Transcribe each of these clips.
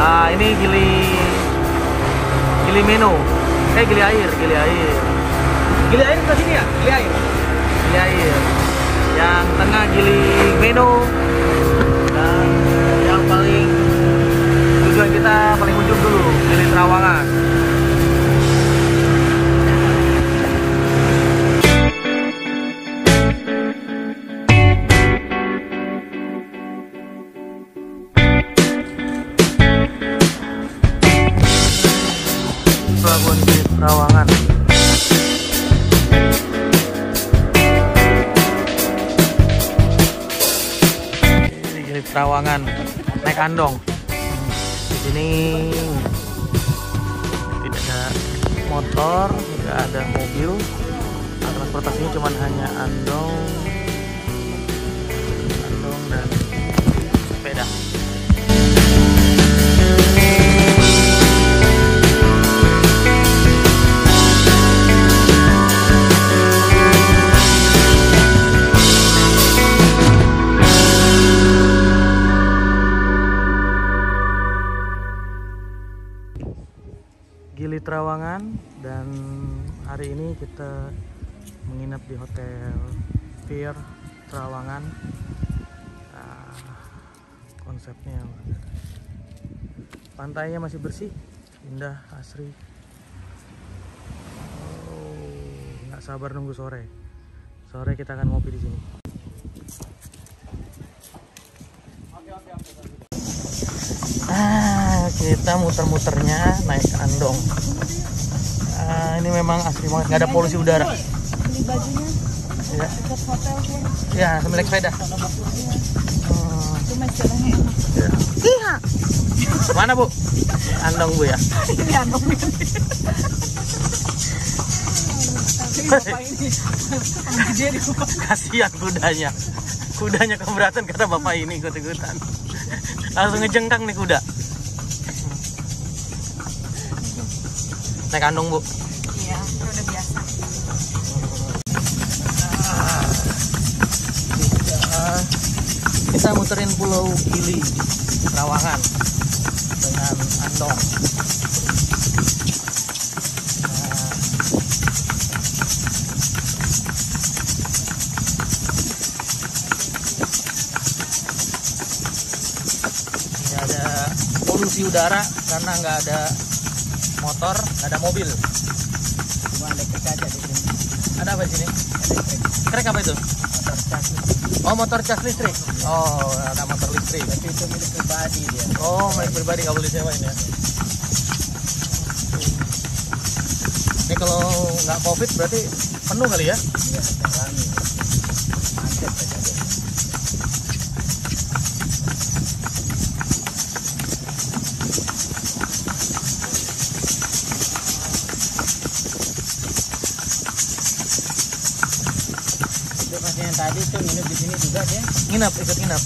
Ini Gili Meno. Gili air. Gili air ke sini ya? Gili air. Yang tengah Gili Meno. Dan yang paling tujuan kita paling ujung dulu, Gili Trawangan. Pelabuhan Gili Trawangan. Ini Gili Trawangan, naik andong. Di sini tidak ada motor, tidak ada mobil. Transportasinya cuma hanya andong dan sepeda. Gili Trawangan, dan hari ini kita menginap di Hotel Pier Trawangan. Konsepnya pantainya masih bersih, indah, asri. Nggak sabar nunggu sore. Sore kita akan ngopi di sini. Kita muter-muternya naik andong. Ini memang asri banget, nggak ada polusi udara. Beli bajunya Ya, dekat hotel sih. ya sambil naik sepeda. Cuma istilahnya enak. Ya. Iya. Mana Bu? Andong Bu ya? Ini andong ini. Bapak ini dia di rumah. Kasihan kudanya. Kudanya keberatan kata bapak ini ikut-ikutan. Langsung ngejengkang nih kuda. Naik andong Bu. Iya, udah biasa. Kita muterin Pulau Gili Trawangan dengan andong. Ini ada polusi udara karena nggak ada motor, nggak ada mobil. Cuma elektrik aja di sini. Ada apa di sini? Elektrik. Krek apa itu? Motor cas. Oh, motor cas listrik. Oh, ada motor listrik. Tapi itu milik pribadi dia. Oh, milik pribadi, nggak boleh disewain ya. Ini kalau nggak COVID berarti penuh kali ya? Iya, rame. Macet aja dia. Itu masih yang tadi tuh nginep di sini juga dia. Nginap, ikut nginap.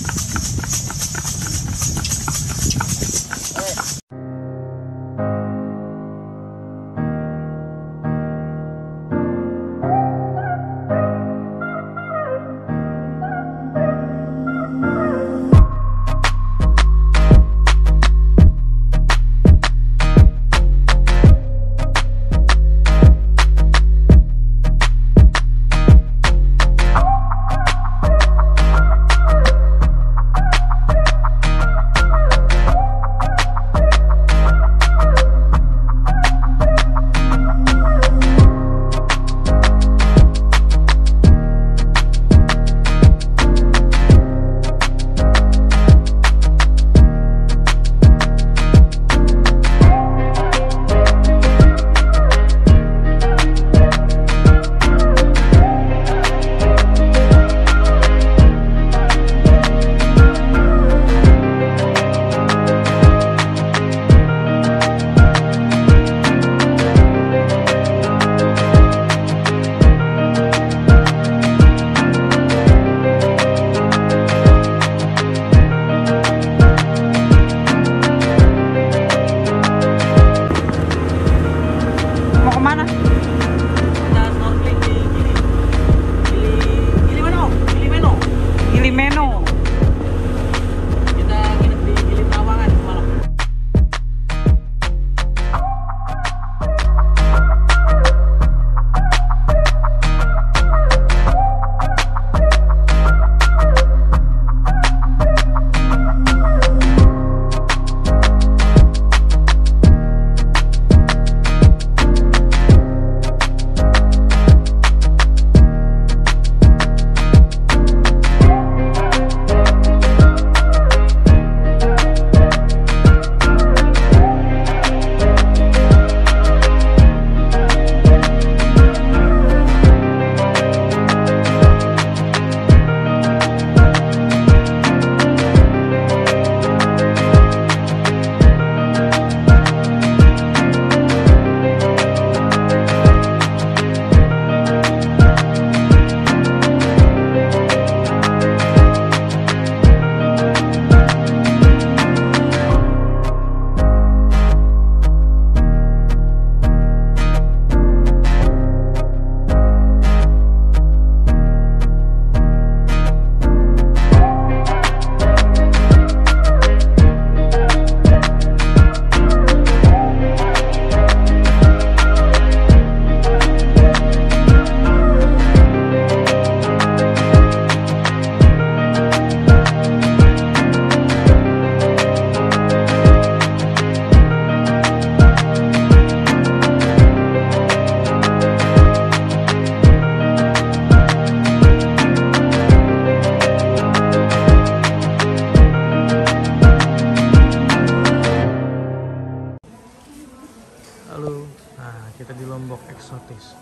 kita di Lombok eksotis.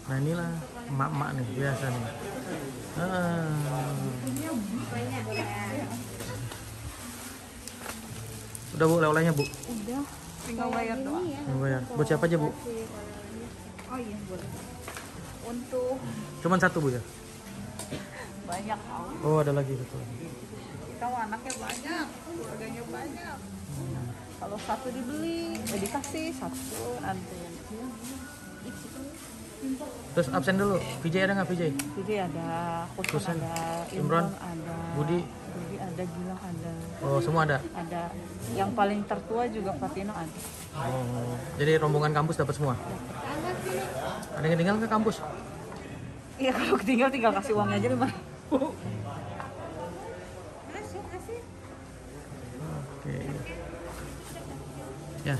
Nah inilah emak-emak nih biasa nih. Udah Bu, oleh-olehnya Bu? Udah, tinggal bayar doang. Yang bayar. Buat siapa aja Bu? Oh iya, boleh. Untuk Cuman satu Bu ya? banyak Oh ada lagi betul. kita anaknya banyak, keluarganya banyak. Kalau satu dibeli, dikasih satu nanti. Terus absen dulu. VJ ada nggak VJ? Jadi ada Kusen, Kusen, ada Imron, ada Budi. ada Gilang, ada. Oh semua ada. Ada yang paling tertua juga Fatino ada. Oh, jadi rombongan kampus dapat semua. Ada yang tinggal ke kampus? Iya kalau tinggal kasih uangnya aja 5.000. Oke. Ya.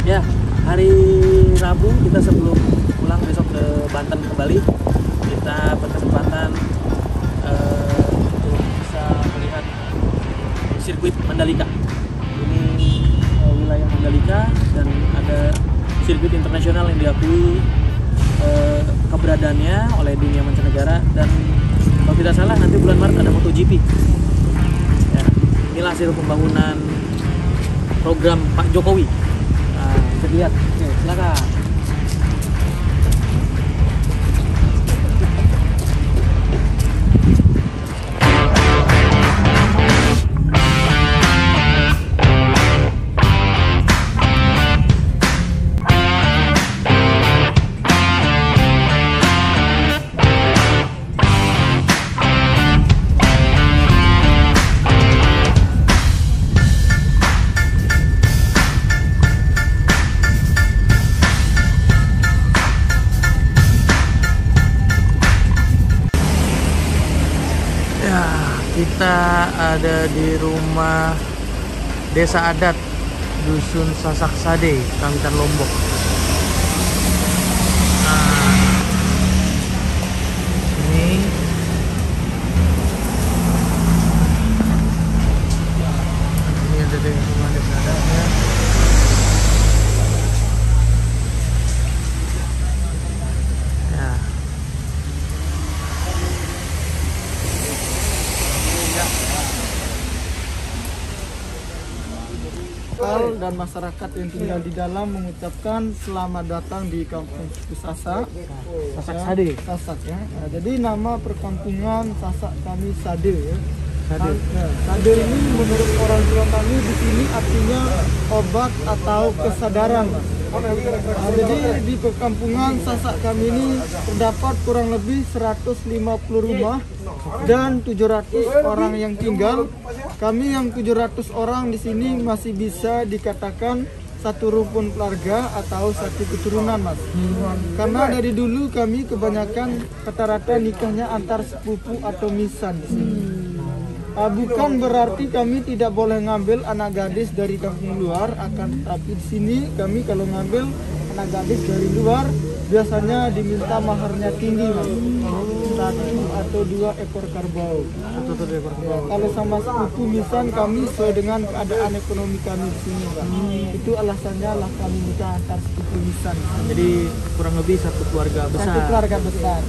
Ya, hari Rabu kita sebelum pulang besok ke Banten kembali, kita berkesempatan untuk bisa melihat sirkuit Mandalika. Ini wilayah Mandalika dan ada sirkuit internasional yang diakui keberadaannya oleh dunia mancanegara, dan kalau tidak salah nanti bulan Maret ada MotoGP. Ya, inilah hasil pembangunan program Pak Jokowi. Bisa lihat, oke, silakan. Kita ada di rumah Desa Adat Dusun Sasak Sade, Kamitan Lombok. Ini ada di rumah Desa Adatnya. Ya. Dan masyarakat yang tinggal di dalam mengucapkan selamat datang di Kampung Suku Sasak. Sasak Sade. Sasak ya. Nah, jadi nama perkampungan Sasak kami Sade ya. Sade. Sade ini menurut orang tua kami di sini artinya obat atau kesadaran. Nah, jadi di perkampungan Sasak kami ini terdapat kurang lebih 150 rumah dan 700 orang yang tinggal. Kami yang 700 orang di sini masih bisa dikatakan satu rukun keluarga atau satu keturunan, Mas. Karena dari dulu kami kebanyakan rata-rata nikahnya antar sepupu atau misan di sini. Bukan berarti kami tidak boleh ngambil anak gadis dari kampung luar, akan tapi di sini kami kalau ngambil anak gadis dari luar biasanya diminta maharnya tinggi, Mas. 1 atau 2 ekor kerbau. Kalau sama sepupu misan kami sesuai dengan keadaan ekonomi kami di sini, Pak. Itu alasannya lah kami nikah antar sepupu misan. Jadi kurang lebih satu keluarga besar. Satu keluarga besar.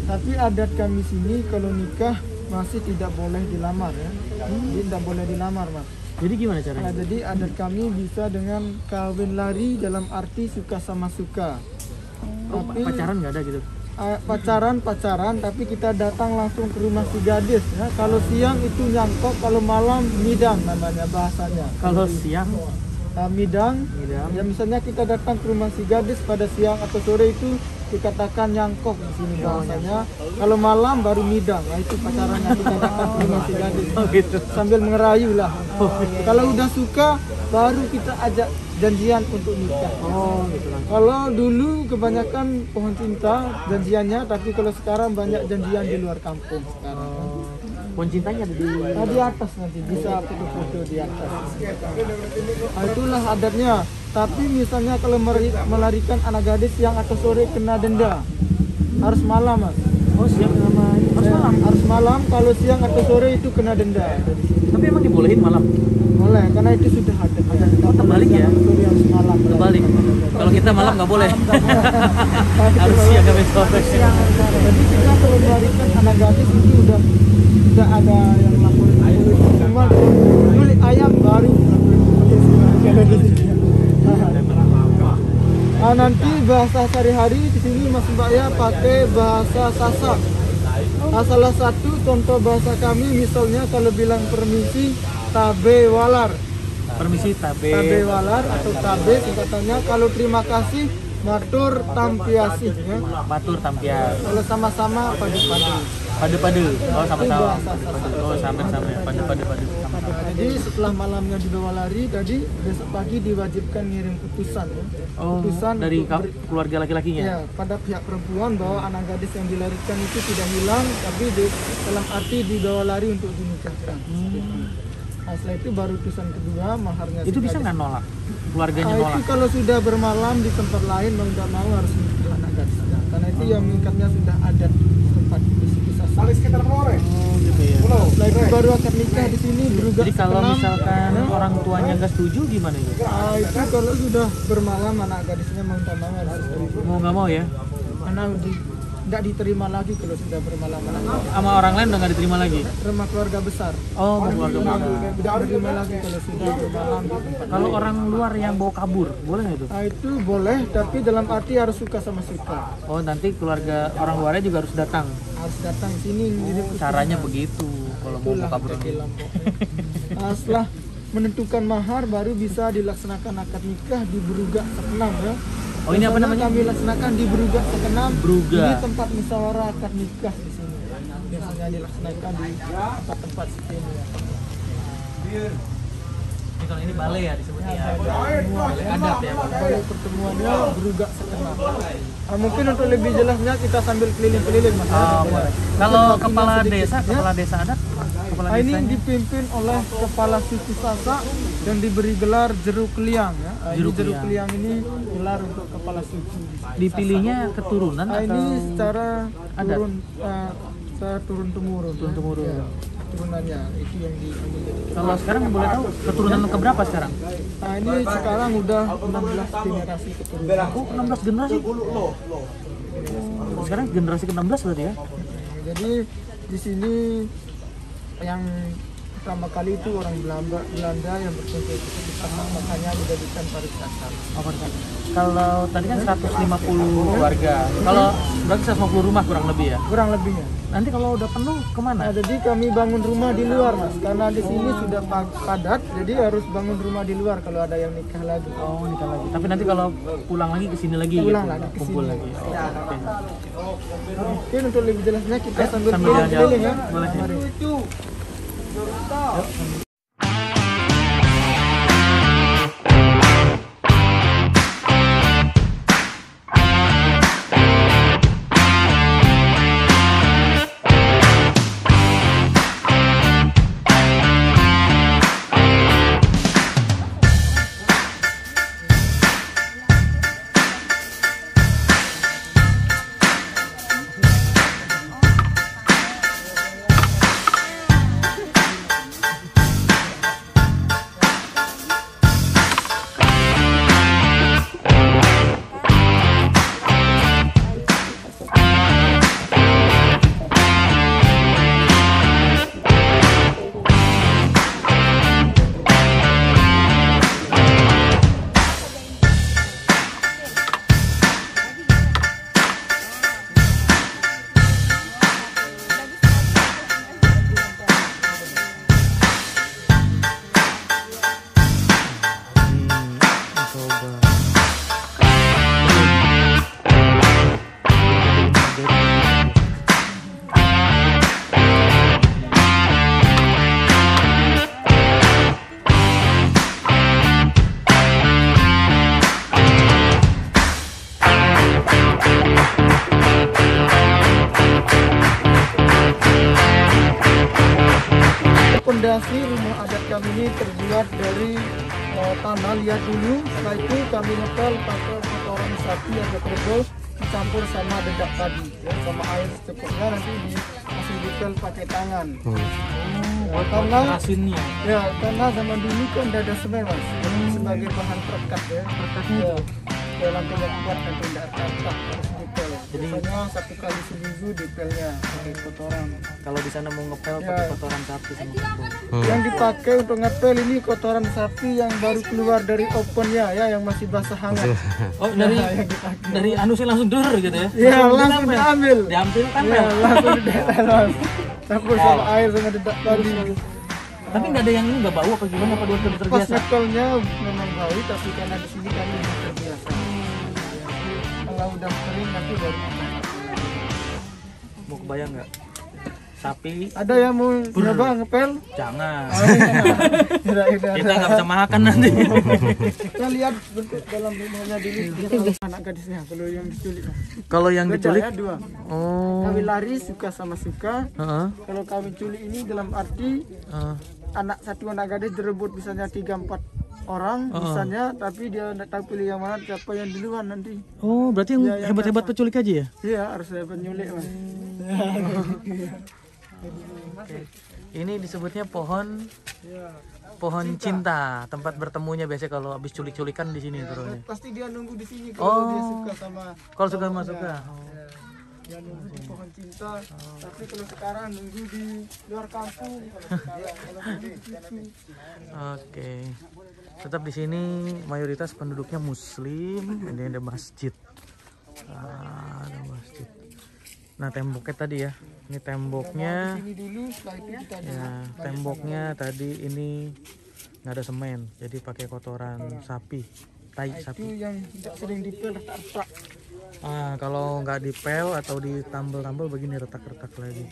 Tapi adat kami sini kalau nikah masih tidak boleh dilamar ya. Jadi tidak boleh dilamar, Mas. Jadi gimana caranya? Nah, jadi adat kami bisa dengan kawin lari dalam arti suka sama suka. Oh, pacaran nggak ada gitu? pacaran, tapi kita datang langsung ke rumah si gadis ya. Kalau siang itu nyangkok, kalau malam midang namanya bahasanya. Kalau siang Midang. Ya misalnya kita datang ke rumah si gadis pada siang atau sore itu dikatakan nyangkok di sini bahasanya. Kalau malam baru midang. Nah, itu pacarannya kita datang ke rumah si gadis. gitu. Sambil ngerayu lah. Kalau udah suka baru kita ajak janjian untuk nikah. Gitu lah. Kalau dulu kebanyakan pohon cinta janjiannya, tapi kalau sekarang banyak janjian di luar kampung sekarang. Pohon cintanya ada Di atas nanti bisa foto-foto di atas. Nah, itulah adatnya. Tapi misalnya kalau melarikan anak gadis yang atau sore kena denda. Harus malam, Mas. Oh, siang sama harus malam. Harus malam, kalau siang atau sore itu kena denda. Tapi emang dibolehin malam? Boleh, karena itu sudah ada. Terbalik ya? Sore harus malam. Terbalik. Kalau kita malam nggak boleh. Harus siang sampai sore. Jadi kita kalau melarikan anak gadis itu udah ada yang laporin polisi. Cuma nyulik ayam baru nanti bahasa sehari-hari di sini Mas Mbak ya pakai bahasa Sasak. Salah satu contoh bahasa kami misalnya kalau bilang permisi tabe walar. Permisi tabe Walar atau tabe singkatannya. Kalau terima kasih matur tampiasi ya. Batur tampias. Kalau sama-sama padu-padu. Padu-padu. Oh, sama-sama. Itu bahasa Oh, sama-sama. Padu-padu. Jadi setelah malamnya dibawa lari tadi, besok pagi diwajibkan ngirim putusan ya. Oh, Putusan dari untuk keluarga laki-lakinya? ya, pada pihak perempuan bahwa anak gadis yang dilarikan itu tidak hilang, tapi dalam arti dibawa lari untuk dinikahkan. Nah, setelah itu baru putusan kedua, maharnya Itu si bisa gadis. nggak nolak? Keluarganya Itu nolak? kalau sudah bermalam di tempat lain mau tidak mau harus menikah anak gadisnya, karena itu yang mengikatnya sudah adat tempat di situ Sasak. Oh, gitu ya. Setelah itu baru akan nikah di sini beruga Jadi kalau senam. misalkan orang tuanya nggak setuju gimana itu? Itu kalau sudah bermalam anak gadisnya mau tidak mau harus setuju. Mau nggak mau ya? Karena tidak diterima lagi kalau sudah bermalam anak gadis. Sama orang lain udah nggak diterima lagi? Rumah keluarga besar. Oh, mau keluarga besar. Tidak diterima lagi kalau sudah bermalam di tempat. Kalau orang luar yang bawa kabur, boleh nggak itu? Nah, itu boleh, tapi dalam arti harus suka sama suka. Oh, nanti keluarga orang luarnya juga harus datang. Harus datang sini. jadi Caranya begitu. Kalau mau itulah kabur. kaki lampu. Nah, setelah menentukan mahar baru bisa dilaksanakan akad nikah di Beruga Sekenam ya. Oh, ini apa Biasanya namanya? Kami laksanakan di Beruga Sekenam. Beruga. Ini tempat musyawarah akad nikah di sini. Biasanya dilaksanakan di tempat seperti ini ya. Ini kalau ini balai ya disebutnya. Ya, Balai adat ya. Balai pertemuannya Beruga Sekenam. Nah, mungkin untuk lebih jelasnya kita sambil keliling-keliling Mas. Oh, boleh. Kalau Mungkin kepala waktunya sedikit, desa, ya. kepala desa adat, kepala Nah, ini desanya. dipimpin oleh kepala suku Sasak yang diberi gelar Jeruk Liang ya. Nah, ini Jeruk Jeruk Liang. Liang ini gelar untuk kepala suku. Dipilihnya keturunan Nah, atau ini secara adat? turun temurun. Turun-temurun. Ya, turunannya itu yang diambil. Kalau sekarang boleh tahu keturunan keberapa sekarang? Nah, ini sekarang udah 16 generasi keturunan. Oh, 16 generasi. Sekarang generasi ke-16 berarti ya? Jadi di sini yang pertama kali itu orang Belanda yang berkontribusi di sana, makanya dijadikan pariwisata. Oh, Pak. Kalau tadi kan 150 keluarga. Kalau berarti 150 rumah kurang lebih ya. Kurang lebihnya. Nanti kalau udah penuh Nah, kemana? jadi kami bangun rumah di luar Mas, karena di sini sudah padat, jadi harus bangun rumah di luar kalau ada yang nikah lagi. Oh, nikah lagi. Tapi nanti kalau pulang lagi ke sini lagi Pulang gitu. lagi ke Kumpul sini. lagi. Oh, oke. Mungkin untuk lebih jelasnya kita sambil sambil keliling ya. jalan-jalan. Boleh. Mari. fondasi rumah adat kami ini terbuat dari tanah, lihat dulu. Setelah itu kami ngepel pakai kotoran sapi atau kerbau dicampur sama dedak tadi, ya, sama air secukupnya, nanti masih dipel pakai tangan. Karena asinnya. ya karena zaman dulu kan tidak ada semen mas, sebagai bahan perekat ya. Perekatnya dalam pembuat dan tidak tertak harus dipel. Jadi Biasanya 1 kali seminggu dipelnya pakai kotoran. kalau di sana mau ngepel Ya. pakai kotoran sapi sama kerbau. Yang dipakai untuk ngepel ini kotoran sapi yang baru keluar dari opennya ya, yang masih basah hangat. Oh, dari anu sih langsung dur gitu ya. Ya langsung diambil. Diambil Ya tempel. langsung dipel mas. Campur sama air sama dedak tadi. Tapi nggak ada yang ini nggak bau apa gimana, apa dia sudah Pas terbiasa? ngepelnya memang bau, tapi karena di sini kami sudah terbiasa. Kalau udah kering nanti baru Mau kebayang nggak? Sapi ada yang mau nyoba ngepel? jangan. Tidak. Kita nggak bisa makan nanti. Kita lihat bentuk dalam rumahnya dulu. Anak gadisnya kalau yang diculik. Kalau yang Beda diculik, ya, 2. oh, Kami lari suka sama suka. heeh, Kalau kami culik ini dalam arti satu anak gadis direbut misalnya 3-4 orang misalnya, tapi dia tidak tahu pilih yang mana, siapa yang duluan nanti. oh, berarti yang Ya, yang hebat-hebat penculik aja ya? Iya harus saya penyulik mas. Ini disebutnya pohon cinta, tempat bertemunya biasanya kalau habis culik-culikan di sini turunnya. Pasti dia nunggu di sini kalau dia suka sama. Kalau suka masuk ke. Dia nunggu di pohon cinta. Tapi kalau sekarang nunggu di luar kampung. Kalau di situ. Oke. Tetap di sini mayoritas penduduknya muslim. Ini ada masjid. Ada masjid. Nah, temboknya tadi ya. Ini temboknya. Ini dulu, setelah itu kita Ya, temboknya tadi ini nggak ada semen. Jadi pakai kotoran sapi, tai itu sapi. yang tidak sering dipel retak-retak. Kalau nggak dipel atau ditambel-tambel begini retak-retak lagi.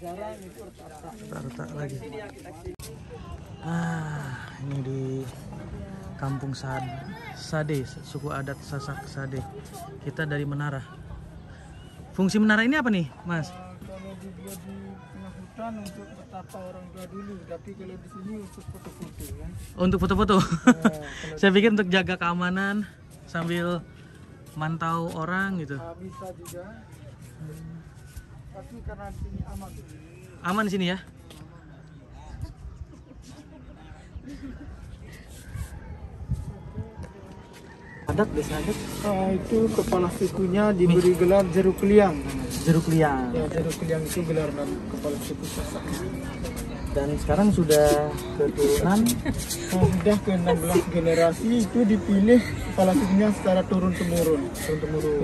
Retak-retak lagi. Ini di Kampung Sade, suku adat Sasak Sade. Kita dari menara. Fungsi menara ini apa nih, Mas? Kalau dibuat di tengah hutan untuk betapa orang tua dulu, tapi kalau di sini untuk foto-foto ya. Untuk foto-foto. Saya pikir untuk jaga keamanan sambil mantau orang gitu. Bisa juga. Tapi karena di sini aman. Aman di sini ya. Adat desa adat. Itu kepala sukunya diberi gelar jeruk liang. Jeruk liang. Ya, jeruk liang itu gelar dari kepala suku Sasak. Dan sekarang sudah keturunan. Sudah ke 16 generasi itu dipilih kepala sukunya secara turun-temurun.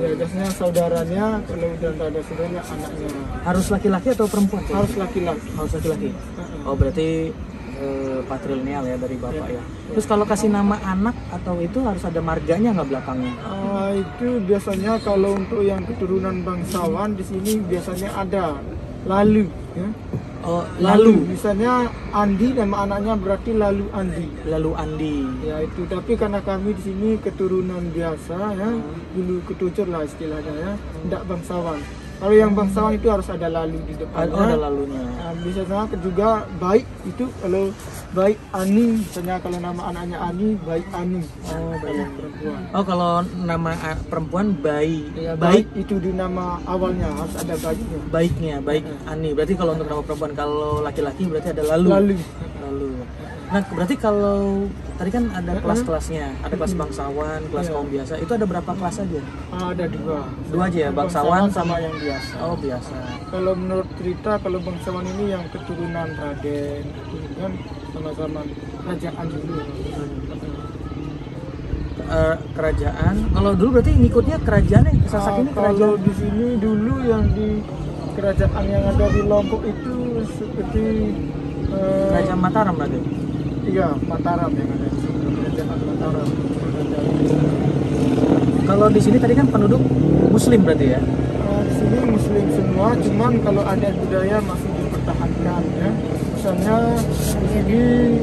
Ya, biasanya saudaranya, kalau udah tidak ada saudaranya, anaknya. Harus laki-laki atau perempuan? Harus laki-laki. Harus laki-laki. Oh, berarti patrilineal ya dari bapak ya. Terus kalau kasih nama anak atau itu harus ada marganya nggak belakangnya? Itu biasanya kalau untuk yang keturunan bangsawan di sini biasanya ada lalu. Ya. Oh, lalu. Misalnya Andi, nama anaknya berarti lalu Andi. Lalu Andi. Ya itu, tapi karena kami di sini keturunan biasa ya, dulu ketujuh lah istilahnya ya, tidak bangsawan. Kalau yang bangsawan itu harus ada lalu di depannya. Oh, ada lalunya. Nah, biasanya juga baik itu kalau baik Ani, misalnya kalau nama anaknya Ani, baik Ani. Oh, baik perempuan. Oh, kalau nama perempuan baik. Ya, Baik itu di nama awalnya harus ada baiknya. baiknya, baik Ani. Berarti kalau untuk nama perempuan, kalau laki-laki berarti ada lalu. Lalu. Nah, berarti kalau tadi kan ada kelas-kelasnya, ada kelas bangsawan, kelas kaum biasa. Itu ada berapa kelas aja? Ada dua. Dua aja ya, bangsawan sama yang biasa. Oh, biasa. Kalau menurut cerita, kalau bangsawan ini yang keturunan Raden, keturunan sama-sama kerajaan dulu. Kerajaan. Kalau dulu berarti ngikutnya kerajaan ya? Sasak ini Kalau kerajaan. di sini dulu yang di kerajaan yang ada di Lombok itu seperti Kerajaan Mataram berarti. iya, Mataram yang ada di sini. Kerajaan Mataram. Kalau di sini tadi kan penduduk Muslim berarti ya? Di sini Muslim semua, cuman kalau ada budaya masih dipertahankan ya. Misalnya di sini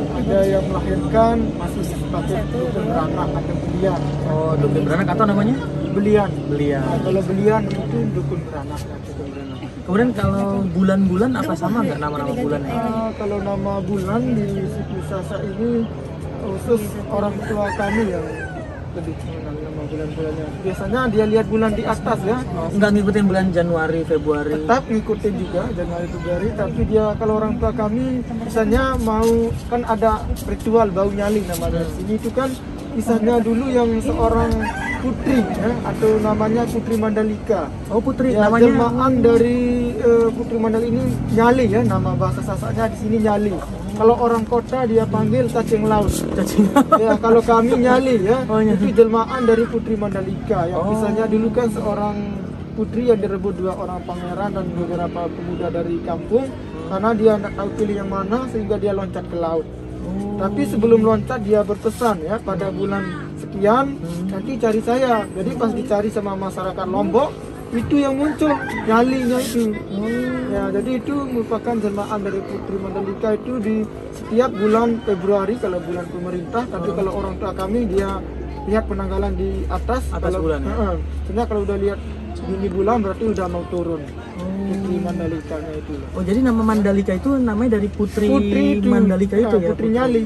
ada yang melahirkan masih pakai dukun beranak atau belian. Oh, dukun beranak atau namanya? Belian. Belian. Nah, kalau belian itu dukun beranak. Dukun beranak. Kemudian kalau bulan-bulan apa sama nggak nama-nama bulannya? Kalau nama bulan di suku Sasak ini khusus orang tua kami yang lebih mengenal nama bulan-bulannya. Biasanya dia lihat bulan di atas ya. Nggak ngikutin bulan Januari, Februari? Tetap ngikutin juga Januari Februari, tapi dia kalau orang tua kami misalnya mau kan ada ritual bau nyali namanya. Sini itu kan misalnya dulu yang seorang putri ya, atau namanya Putri Mandalika. Oh putri, Ya, namanya? jelmaan dari Putri Mandalika ini Nyali ya, nama bahasa Sasaknya di sini Nyali. Kalau orang kota dia panggil cacing laut. Cacing. Ya, kalau kami Nyali ya, Oh, Nyali. itu jelmaan dari Putri Mandalika. Yang Oh. misalnya dulu kan seorang putri yang direbut dua orang pangeran dan beberapa pemuda dari kampung, karena dia tidak tahu pilih yang mana sehingga dia loncat ke laut. Tapi sebelum loncat dia berpesan ya, pada bulan sekian nanti cari saya. Jadi pas dicari sama masyarakat Lombok, itu yang muncul Nyalinya itu. Ya, jadi itu merupakan jelmaan dari Putri Mandalika itu di setiap bulan Februari kalau bulan pemerintah. Tapi kalau orang tua kami dia lihat penanggalan di atas. Atas kalau, bulan ya? Sebenarnya kalau udah lihat ini bulan berarti udah mau turun. Putri Mandalikanya itu. Oh jadi nama Mandalika itu namanya dari Putri itu. Mandalika itu ya? Putri Nyali.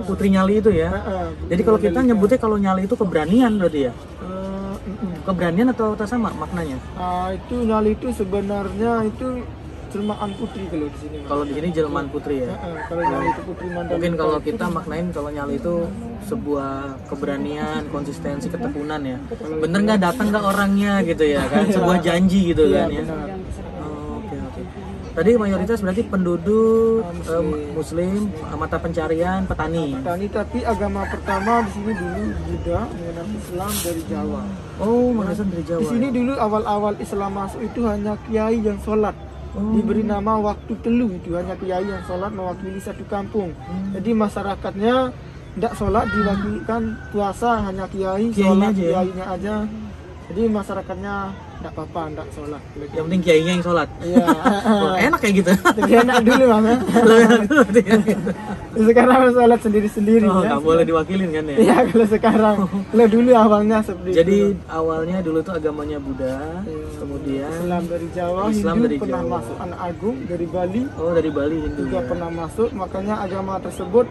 Putri Nyali itu ya? Jadi kalau kita nyebutnya kalau Nyali itu keberanian berarti ya? Keberanian atau sama maknanya? Itu Nyali itu sebenarnya itu jelmaan putri kalau di sini. Kalau di sini jelmaan putri ya? Kalau Nyali itu Putri Mandalika. Mungkin kalau kita maknain kalau Nyali itu sebuah keberanian, konsistensi, ketekunan ya. Bener nggak datang nggak orangnya gitu ya kan? Sebuah janji gitu Iya, kan ya? benar. Oh, oke. Tadi mayoritas berarti penduduk Muslim, mata pencarian petani. Petani, tapi agama pertama di sini dulu Buddha, mengenal Islam dari Jawa. Oh, mayoritas dari Jawa. Di sini dulu awal-awal Islam masuk itu hanya kiai yang sholat. Diberi nama waktu telu, itu hanya kiai yang sholat mewakili satu kampung. Jadi masyarakatnya tidak sholat, diwakilkan puasa hanya kiai, sholat aja ya? kiainya aja. Jadi masyarakatnya tidak apa-apa, tidak sholat. Yang penting kiainya yang sholat. Iya. Oh, enak kayak gitu. Tapi enak dulu Bang. Ya. Lebih enak dulu berarti ya gitu. Sekarang sholat sendiri-sendiri Oh, ya. nggak boleh diwakilin kan ya? Iya, kalau sekarang. Kalau dulu awalnya seperti Jadi itu. awalnya dulu tuh agamanya Buddha, Iya. kemudian Islam dari Jawa, Islam Hindu dari pernah Jawa. masuk, anak agung dari Bali oh dari Bali Hindu juga ya. pernah masuk, makanya agama tersebut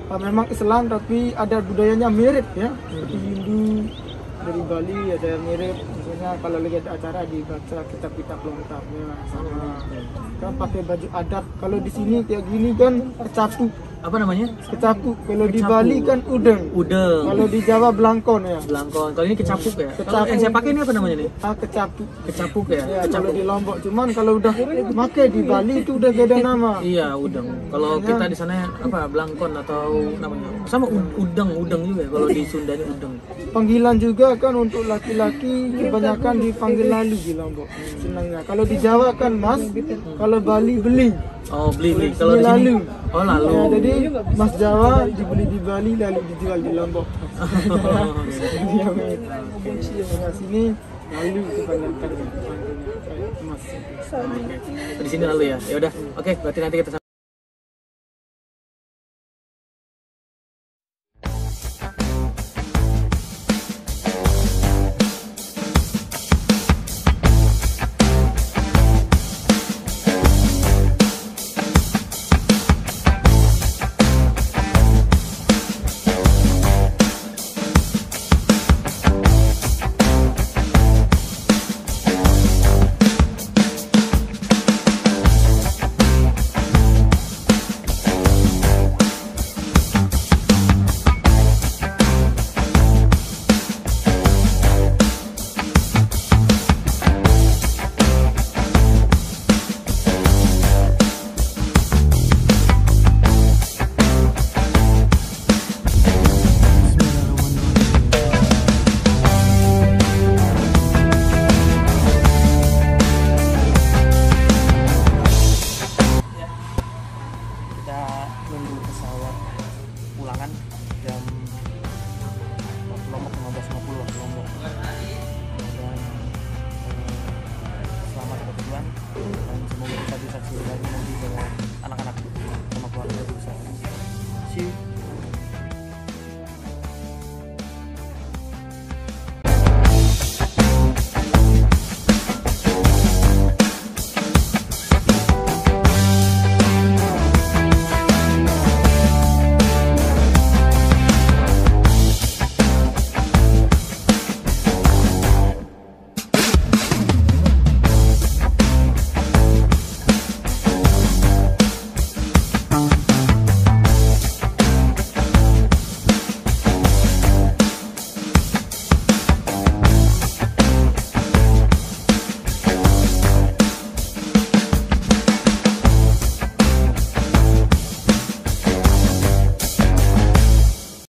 memang Islam tapi ada budayanya mirip ya, seperti Hindu dari Bali ada yang mirip, misalnya kalau lagi ada acara dibaca kitab-kitab lengkapnya sama, kan pakai baju adat. Kalau di sini kayak gini kan kecapu, Apa namanya? kecapu. Kalau di Kecapu. Bali kan udeng, Udeng, kalau di Jawa belangkon ya. belangkon. Kalau ini kecapuk ya. Kalau Kecapuk. yang saya pakai ini apa namanya nih? Kecapu. Kecapuk ya. Ya, kalau Kecapuk. di Lombok, cuman kalau udah pakai di Bali itu udah beda nama. Iya udeng. Kalau kita di sana apa? Belangkon atau namanya? Sama udeng juga. Ya. Kalau di Sunda ini udeng. Panggilan juga kan untuk laki-laki kebanyakan dipanggil lalu di Lombok. Senangnya. Kalau di Jawa kan Mas, kalau Bali beli. Oh beli. Kalau Kalau di sini lalu. oh lalu. Ya, jadi Mas Jawa dibeli di Bali lalu dijual di Lombok. Yang sini lalu kebanyakan dipanggilnya Mas. Di sini lalu ya. Ya udah. Oke, berarti nanti kita